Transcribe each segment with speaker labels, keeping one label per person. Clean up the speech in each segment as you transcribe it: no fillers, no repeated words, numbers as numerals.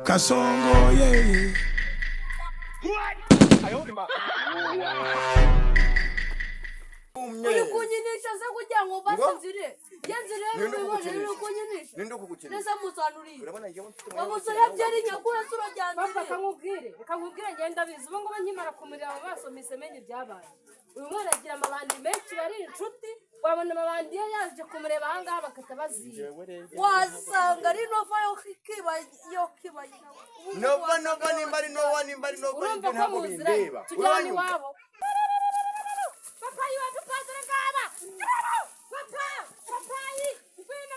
Speaker 1: kasongoye
Speaker 2: uri kunyinisha se kugira ngo basinzire genzire uri kunyinisha
Speaker 3: ninde kugukinisha
Speaker 2: neza muzanuriye
Speaker 3: urabona yewe mfite
Speaker 2: bamusore byari nyakura suro ryanzire
Speaker 4: papa kamubwire ngenda bizi ubu ngo nkimara kumurira mu maso misemenye ibyabaye uyu mwana agira amabandi menshi bari inshuti wabona amabandi ye yaje kumureba ahangaha bakata baziye
Speaker 2: wasanga ari nova yo kiba
Speaker 3: nova nimbari nova
Speaker 4: urumva ko muziranye tujyana iwabo papa yiwe dupadure ngaba papa yi ngwino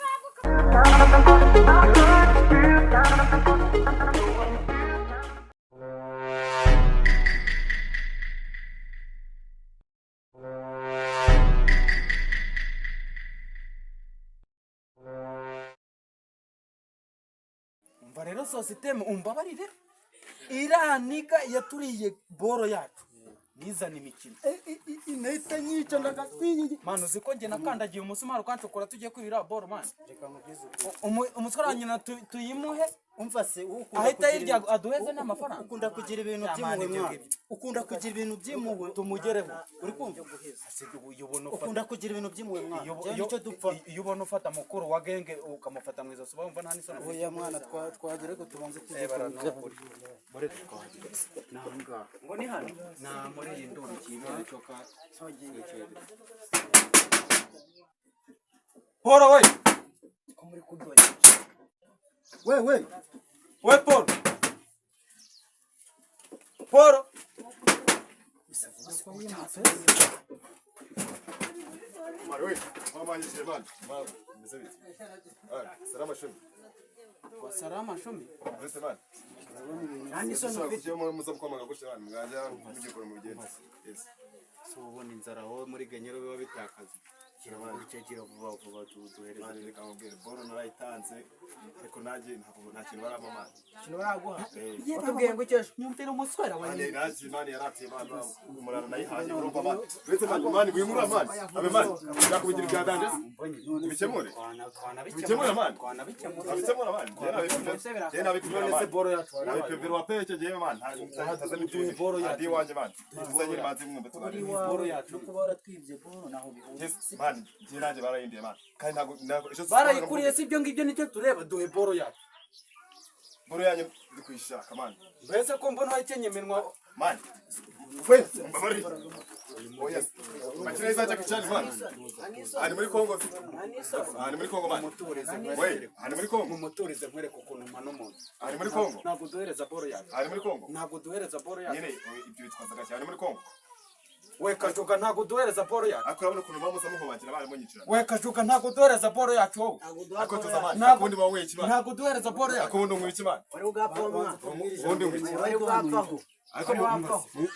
Speaker 5: umva rero sositeme umbabarire iraniga yaturiye boro yacu nizana imikino
Speaker 3: inahita nyica ndagaswinyi
Speaker 5: manu ziko nge nakandagiye umusumari ukanshokora tugiye kwirira boro man
Speaker 3: reka nkugeze
Speaker 5: umusore wa nyina tuyimuhe
Speaker 3: umva se
Speaker 5: ahita hirya aduheze n'amafaranga
Speaker 3: ukunda kugira ibintu by'impuhwe ukunda kugira ibintu by'impuhwe
Speaker 5: tumugereho
Speaker 3: uri kumva
Speaker 5: ukunda
Speaker 3: kugira ibintu by'impuhwe mwana nicyo dupfa
Speaker 5: iyo ubona ufata mukuru wa genge ukamufata mu izosi bumva nta n'isoni
Speaker 3: oya mwana twagere ko tubanze tujye
Speaker 5: bore twagire nanga ngo ni hano na muri iyi nduru kibere cyoka Poro we
Speaker 3: ko muri kudonya we
Speaker 5: Poro Poro
Speaker 6: Marwe, mama yishe bana. Mama, mzee. Salama shumi.
Speaker 5: Kwa salama shumi.
Speaker 6: Mzee bana.
Speaker 5: Nani sono
Speaker 6: Kujya mu muzamukoma ngagusha bana. Ngajya mugikora mu bigenda. Yes.
Speaker 5: So ubona inzara ho muri Genyero biba bitakaza. Kirabana vuba duhereza.
Speaker 6: Mani reka mubwire boro narayitanze. Ariko naje nta kintu baramama.
Speaker 3: kino baraguha
Speaker 5: Watubwiye ngo cyesho nyumvira umuswera wa
Speaker 6: Mani naje mani yaratiye bana. Umurara nayihaje urumva bana. Uretse mani gwimura mani. Abe mani. Yakubigira byadanje. Bikemure. Bikemure mani. Bikemure mani. Jena bikemure mani.
Speaker 5: boro yacu.
Speaker 6: Abipevero wapeche jewe mani. Ntaza n'ibyo boro ya di wanje mani. Tuzanye mazi mwumve twari.
Speaker 5: Boro yacu.
Speaker 3: nuko baratwibye boro naho bihuye
Speaker 6: Yes mani. Jinaje barayindiye mani. Kandi ntago
Speaker 5: barayikuriye si ibyo ngibyo nicyo tureba duhe boro yacu.
Speaker 6: boro yanyu ndi kwishaka mani.
Speaker 5: Mbese ko mbona wakenye minwa
Speaker 6: Mani. Fwe, mbabari. Oh yes. Machine za chakachani mani. Ani muri Kongo. Ani muri Kongo mani. We, ani muri Kongo.
Speaker 5: mumuturize nkwereka ukuntu mano muntu.
Speaker 6: Ani muri Kongo.
Speaker 5: Ntabwo duhereza boro yacu.
Speaker 6: Ani muri Kongo.
Speaker 5: Ntabwo duhereza boro yacu.
Speaker 6: Nyine ibyo bitwazaga cyane muri Kongo.
Speaker 5: We kajuka ntabwo duhereza boro yacu.
Speaker 6: Akurabona ukuntu bamuza muhobakira bari munyicira.
Speaker 5: We kajuka ntabwo duhereza boro yacu wowe.
Speaker 6: Akotoza mani.
Speaker 5: Ntabwo
Speaker 6: Akundi bawe iki mani.
Speaker 5: Ntabwo duhereza boro yacu.
Speaker 6: Akundi umwici mani.
Speaker 3: wari ugapfa mwana
Speaker 6: Ubundi umwici.
Speaker 3: wari ugapfaho
Speaker 6: Ariko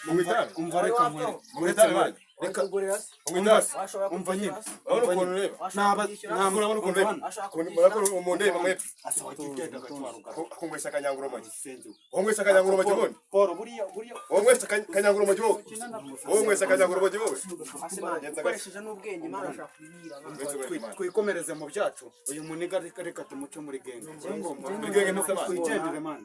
Speaker 6: umwitara.
Speaker 5: Umva reka nkwereke.
Speaker 6: Umwitara mani.
Speaker 3: reka kugurira
Speaker 6: Umwitara.
Speaker 5: Umva nyine.
Speaker 6: Urabona ukuntu ureba. Urabona ukuntu ureba. Umuntu ureba mwepfu. Kungwesha kanyanguro moji. Wongwesha kanyanguro moji bone.
Speaker 5: Boro buriya.
Speaker 6: Wongwesha kanyanguro moji wowe. Wongwesha kanyanguro moji wowe.
Speaker 3: ukoresheje n'ubwenge mwana ashaka kubira
Speaker 5: Twikomereze mu byacu. Uyu muniga reka tumuce muri genge.
Speaker 6: Bigenge nuse mani.
Speaker 5: Twigendere man.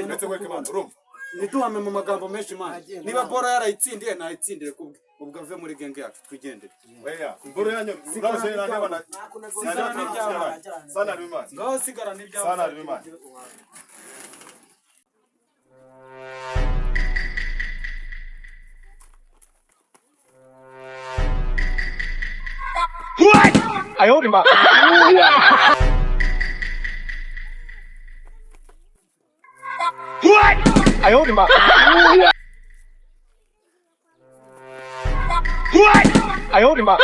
Speaker 6: Ndetse kweke mani urumva.
Speaker 5: Niduhame mu magambo menshi man. Niba boro yarayitsindiye nayitsindire kubwe. Ubwo ave muri genge yacu twigendere.
Speaker 6: Weya, boro yanyu urabose nane bana.
Speaker 5: Sigara n'ibyawe.
Speaker 6: Sana bimani.
Speaker 5: Ngaho sigara n'ibyawe.
Speaker 6: Sana bimani.
Speaker 1: ayolima ayolima ayolima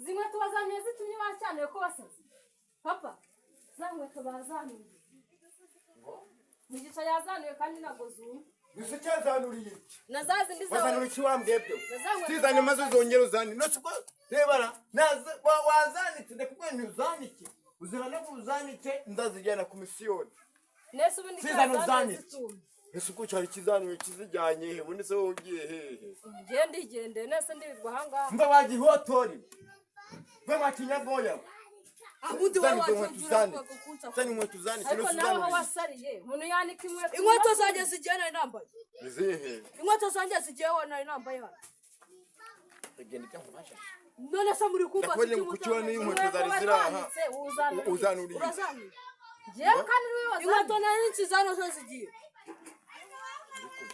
Speaker 4: zimwe tubazaniye zitumye bacyaniye ko basaze papa zamwe tubazaniye Mugisha yazanuye kandi nago zumwe
Speaker 6: Nise cyazanuriye
Speaker 4: nazazi ndiza
Speaker 6: wazanura iki wambwebyo sizane maze zongera uzani no siko rebara naza wazanitse ndakubwira uzanike uzirana kuzanike ndazijyana ku misiyoni
Speaker 4: nese ubundi
Speaker 6: sizane uzanike ese uko cyari kizanuye kizijyanye he ubundi se wogiye hehe
Speaker 4: ndigende nese ndirirwa hanga
Speaker 6: mba bagihotori mba bakinyaboya
Speaker 2: abundi
Speaker 6: wajura sani inkweto uzanike
Speaker 4: ariko nawe wasariye umuntu yanika
Speaker 2: inkweto zanjye zigena inambaye
Speaker 6: izihe
Speaker 2: inkweto zanjye zigewe na inambaye hano
Speaker 6: agenda cyangwa
Speaker 2: none se muri kumva
Speaker 6: kukiwa n'inkweto zari ziraha uzanuriye
Speaker 2: urazaniye
Speaker 4: jewe kandi wibaza
Speaker 2: inkweto nari nzizano zo zigiye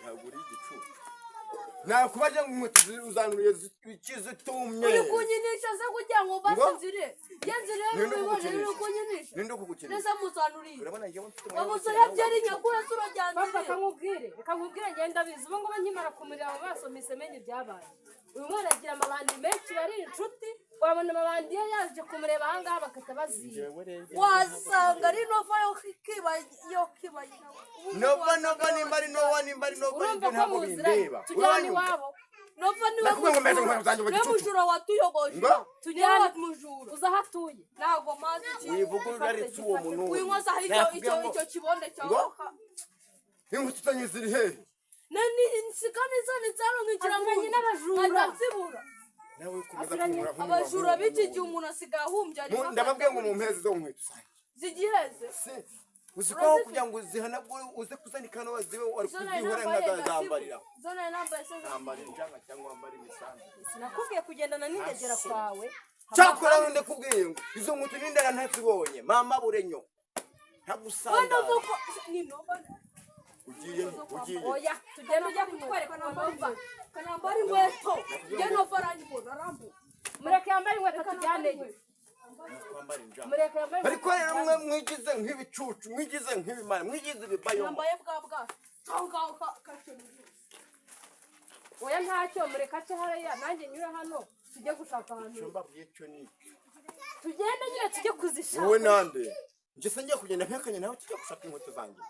Speaker 6: ntabwo uri igicu nakubaje inkweto uzanuriye ikizitumye
Speaker 2: uri kunyinisha se kugira ngo basinzire yenzire uri kunyinisha
Speaker 6: ninde kugukina
Speaker 2: nese muzanuriye
Speaker 6: urabona yewe mfite
Speaker 2: bamusore byari nyakura surajyanze
Speaker 4: papa kamubwire ngenda bizi ubu ngo nkimara kumurira mu maso misemenye byabaye uyu mwana agira amabandi menshi bari inshuti wabona amabandi ye yaje kumureba ahangaha bakata baziye
Speaker 2: wasanga ari nova yo kiba
Speaker 6: nova nimba ari
Speaker 4: urumva ko muzira tujyana iwabo
Speaker 2: nova niwe mujura watuyogoje tujyana mujura
Speaker 4: uza hatuye
Speaker 2: ntago mazi
Speaker 6: wivuga ugaritse uwo muntu
Speaker 2: winkoza icyo kibonde cyawe
Speaker 6: inkweto zanyu ziri hehe
Speaker 2: nani nsikani zani zano ngira ngo
Speaker 4: nyine abajura
Speaker 2: nzibura
Speaker 6: nawe komeza kumura
Speaker 2: abajura biki gihe umuntu asigaye ahumbya ari
Speaker 6: ndababwiye ngo mumpeze zo nkweto
Speaker 2: zigiheze
Speaker 6: uziko kugira ngo zihanagure uze kuzanika no waziwe wari kuzihora nkazambarira
Speaker 2: zona nambaye se
Speaker 6: zambarira cyangwa wambara imisanzu
Speaker 4: sinakubwiye kugendana n'indegera kwawe
Speaker 6: cyakora nde kubwiye ngo izo nkweto n'indara ntazibonye mama burenyo ntagusanga
Speaker 2: ni nova
Speaker 6: ugiye
Speaker 4: oya tugenda ujya kutwereka
Speaker 2: kanambara inkweto njye nova aranyibona arambuye
Speaker 4: mureke yambara inkweto tujyaneye mureke yambara
Speaker 6: ariko rero mwe mwigize nk'ibicucu mwigize nk'ibimana mwigize ibibayo
Speaker 2: nambaye bwa ngaho kace
Speaker 4: oya ntacyo mureka ace hariya nanjye nyura hano tujye gushaka ahantu
Speaker 6: cyumba bw'icyo ni
Speaker 4: tugende nyine tujye kuzishaka
Speaker 6: wowe nande njye se ngiye kugenda mpekanye nawe tujye gushaka inkweto zanjye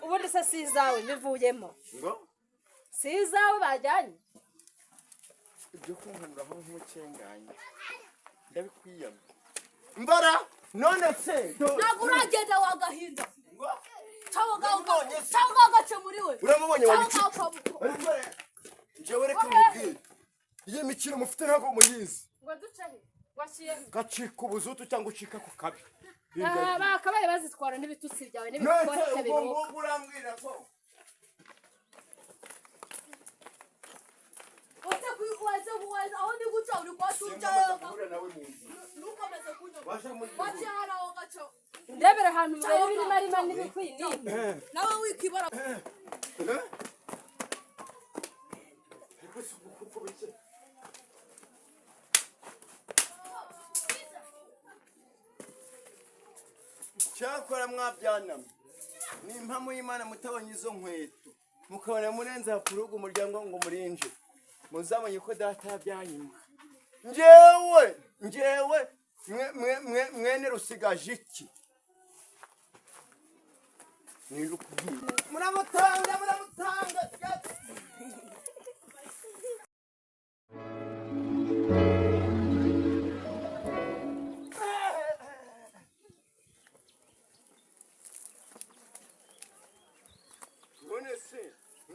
Speaker 4: ubundi se si izawe bivuyemo
Speaker 6: ngo
Speaker 4: si izawe bajyanye
Speaker 6: ibyo kunkanuraho nk'umucenganye ndabikwiyama mbara none se
Speaker 2: ntabwo uragenda wagahinda cyangwa agace muri we
Speaker 6: uramubonye wagicucu njyewe reka mubwire iyo mikino mufite ntabwo muyizi
Speaker 4: ngo duce he washiye
Speaker 6: gacika ubuzutu cyangwa ucika ku kabi
Speaker 4: bakabaye bazitwara n'ibitutsi byawe n'ibikote biruka
Speaker 6: urambwira ko
Speaker 2: waze aho ndi guca uri kwatunja nukomeze kunyo wace hara aho gaco
Speaker 4: ndebere ahantu mubere birimo ari manini kwinini
Speaker 2: nawe wikibara
Speaker 6: cyakora mwabyanamwe ni impamo y'Imana mutabonye izo nkweto mukabona murenza ku rugo umuryango ngo murinje muzabonye ko data yabyanyima njyewe mwene rusigaje iki ni rukubwira muramutanga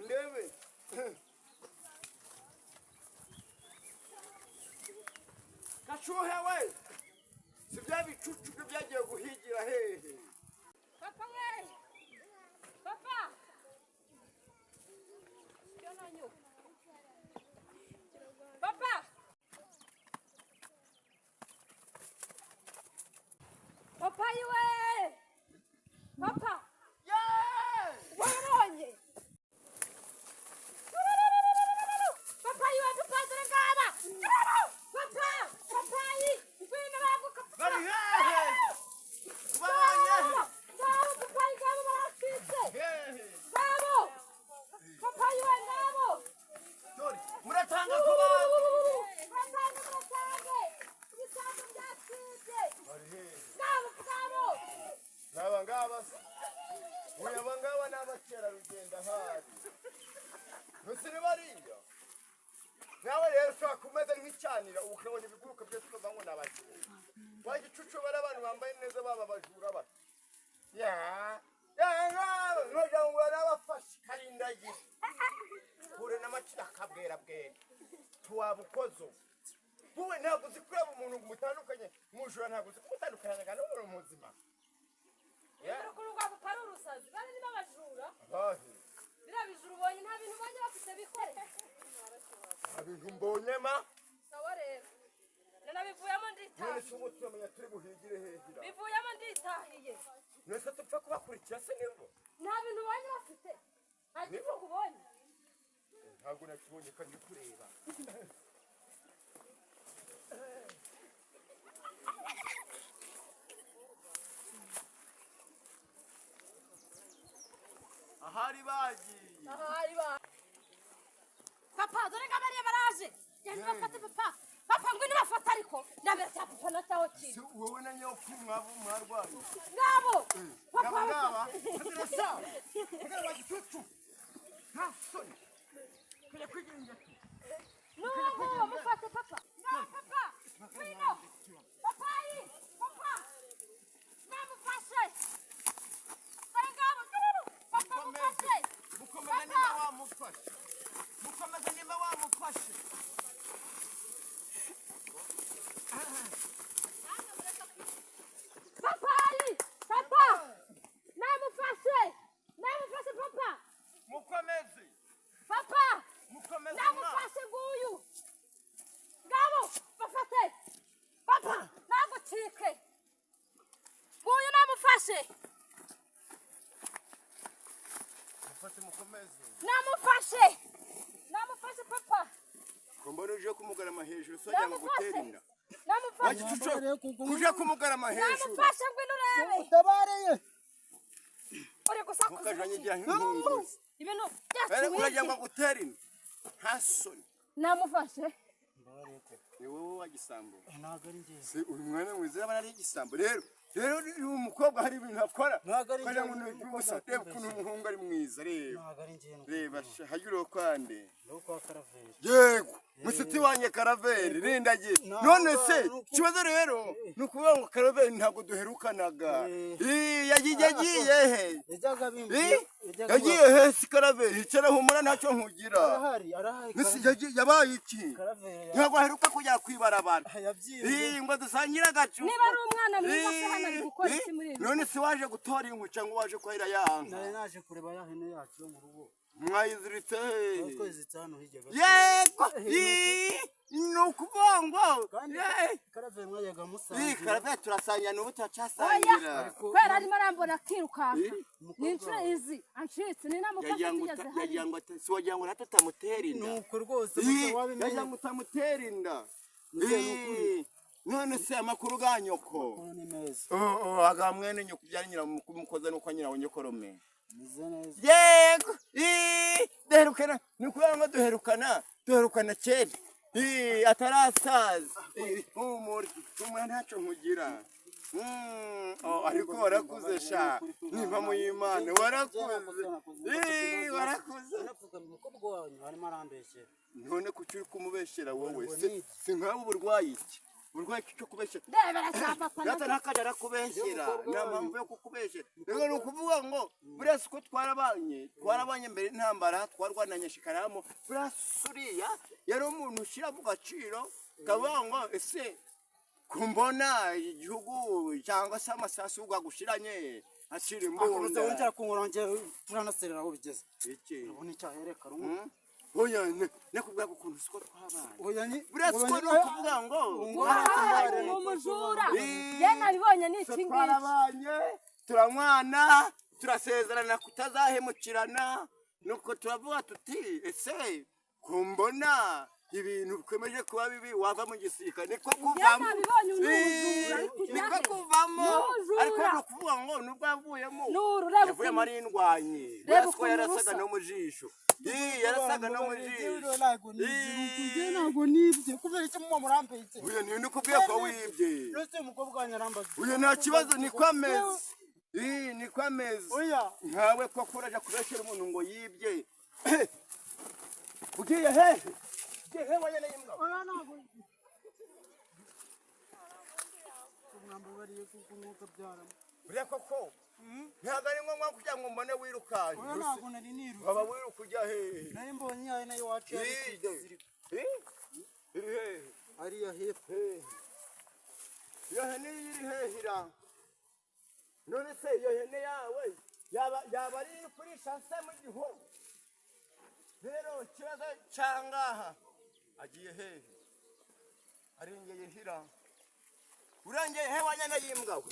Speaker 6: ndebe gashuhe we si bya bicucu byagiye guhigira hehe
Speaker 4: papa we papa papa papa iwe papa wabonye papa iwe dupazire ngaba papa papayi ngwino baguka
Speaker 6: bari hehe babanye
Speaker 4: ngabo papayi ngabo barafite ngabo papayi we ngabo
Speaker 6: ukabona ibiguruka byose ukavango n'abajura wagicucu bara abantu bambaye neza baba bajura ba ya ngo n'abafashe karindagira hure n'amacira kabwera bwera tuwabukozo wowe ntabwo uzi kureba umuntu mutandukanye mujura ntabwo uzi kumutandukanya kandi uri muzima
Speaker 4: Urukundo rwa papa ari urusazi bari ni babajura
Speaker 6: abahe
Speaker 4: birabijura ubonye nta bintu banye bafite bikore
Speaker 6: abintu mbonyema
Speaker 4: sawa rero nanabivuyemo nditahiye
Speaker 6: none cyo mutumenya turi buhigire hejira
Speaker 4: bivuyemo nditahiye
Speaker 6: nese tupfa kubakurikira se nibwo
Speaker 4: nta bintu banye bafite nta gihugu ubonye
Speaker 6: ntabwo nakibonye kandi kureba ahari bagiye
Speaker 4: papa dore ngabariye baraje yani bafate papa ngwino bafata ariko ndabera cya papa nataho kiri
Speaker 6: si wowe na nyoku mwabo mwarwaye
Speaker 4: ngabo
Speaker 6: ngaba ndirasa ngaba bagicucu ha soni kujya kwigenga
Speaker 4: no mufate papa papa ngwino papa namufashe dore ngabo papa mufashe
Speaker 6: mukomeze nimba wamufashe mukomeze nimba wamufashe
Speaker 4: papa namufashe papa
Speaker 6: mukomeze
Speaker 4: papa
Speaker 6: mukomeze
Speaker 4: namufashe nguyu ngabo bafate papa nagucike nguyu namufashe
Speaker 6: mufate mukomeze
Speaker 4: namufashe papa
Speaker 6: kombona uje kumugarama hejuru sojya ngo gutera inda
Speaker 4: namufashe
Speaker 6: wagicucu kuje kumugarama hejuru
Speaker 4: namufashe ngwino urebe
Speaker 3: utabareye
Speaker 4: uri gusakuza
Speaker 6: mukajanyigira nk'inkunguzi
Speaker 4: ibintu
Speaker 6: bere
Speaker 4: byacu
Speaker 6: urajya ngo gutera inda nta soni
Speaker 4: namufashe
Speaker 6: ni wowe wagisambo
Speaker 3: ntago ari njye
Speaker 6: si uyu mwana mwiza yaba ari igisambo rero uyu umukobwa hari ibintu akora kugira ngo n'ubusa reba ukuntu umuhungu ari mwiza reba
Speaker 3: ntago ari njye
Speaker 6: reba hagiro kwande
Speaker 3: no kwa karaveri
Speaker 6: yego musiti wanye karaveri rindagiye none se kibazo rero nukuvuga ngo karaveri ntabwo duherukanaga yagiye he
Speaker 3: yajyaga bimbi
Speaker 6: yagiye he si karaveri cyera humura ntacyo nkugira
Speaker 3: arahari
Speaker 6: yabaye iki
Speaker 3: karaveri
Speaker 6: ntabwo aheruka kujya kwibarabara
Speaker 3: yabyiye
Speaker 6: ngo dusangire agacu
Speaker 4: niba ari umwana mwiza se hano ari gukora iki muri ibi
Speaker 6: none se waje gutora inkwi cyangwa waje kwahira yanga
Speaker 3: nari naje kureba ya hene yacu yo mu rugo
Speaker 6: mwayiziritse
Speaker 3: twezitse hano hirya
Speaker 6: yego ni ukuvuga ngo
Speaker 3: karaveri mwajyaga musangira
Speaker 6: karaveri turasangira n'ubu turacasangira
Speaker 4: kubera arimo arambona akirukanka ni inshuro izi ancitse ni namufashe tugeze hariya
Speaker 6: si wagira ngo natwe utamutera inda
Speaker 3: nuko rwose
Speaker 6: yagira ngo utamutera inda none se amakuru ga nyoko
Speaker 3: ni meza
Speaker 6: aga mwene nyoko byari nyiramukoza nuko nyirawo nyokorome
Speaker 3: meze neza
Speaker 6: yego duherukana ni ukuvuga ngo duherukana kera atarasaza umuri ntacyo nkugira ariko warakuze sha nimba mu y'Imana warakuze
Speaker 3: umukobwa wanyu harimo arambeshyera
Speaker 6: none kuki uri kumubeshyera wowe si nk'abo uburwayi iki uburwayi cyo kubeshyera
Speaker 4: ndebera cya papa
Speaker 6: Data ntakajya arakubeshyera nta mpamvu yo kukubeshyera rero ni ukuvuga ngo buriya si ko twarabanye mbere y'intambara twarwananye shikaramo buriya suriya yari umuntu ushyira mu gaciro kavuga ngo ese kumbona igihugu cyangwa se amasasu ugagushiranye ashira imbunda
Speaker 3: wongera kunkorongera turanaserera aho bigeze
Speaker 6: iki
Speaker 3: ubona icyahereka rumwe
Speaker 6: oya nakubwira ukuntu siko twabanye
Speaker 3: oya ni
Speaker 6: buriya siko ni ukuvuga ngo
Speaker 4: ni umujura ye nabibonye ni iki ngiki
Speaker 6: twarabanye turanywana turasezerana kutazahemukirana nuko turavuga tuti ese kumbona ibintu bikomeje kuba bibi wava mu gisirikare niko kuvamo niko kuvamo ariko no kuvuga ngo nubwo yavuyemo yavuyemo ari indwanyi bwasiko yarasaga no mu jisho yarasaga no mu jisho
Speaker 3: ntabwo nibye kubera iki mu murambitse
Speaker 6: uyu ni ndikubwiye ko wibye
Speaker 3: rose umukobwa wanyarambaza
Speaker 6: uyu nta kibazo niko ameze niko ameze
Speaker 3: oya
Speaker 6: nkawe ko kuraja kubeshyera umuntu ngo yibye ugiye hehe hehe wanyene imbwa
Speaker 3: oya ntabwo Urambabariye kuko umwuka byaramo.
Speaker 7: Buriya koko ntabwo ari ngombwa kugira ngo mbone wirukanye.
Speaker 3: Oya ntabwo nari niruka.
Speaker 7: Waba wiruka ujya hehe?
Speaker 3: Nari mbonye yawe nayo wacu yari kuzirika.
Speaker 7: Iri hehe?
Speaker 3: Ariya hepfo.
Speaker 7: Iyo hene iri hehe ira? None se iyo hene yawe yaba ari kurisha se mu gihuru? Rero ikibazo cyangaha agiye hehe? Arengeye hira. Urengeye he wanyana yimbwa we?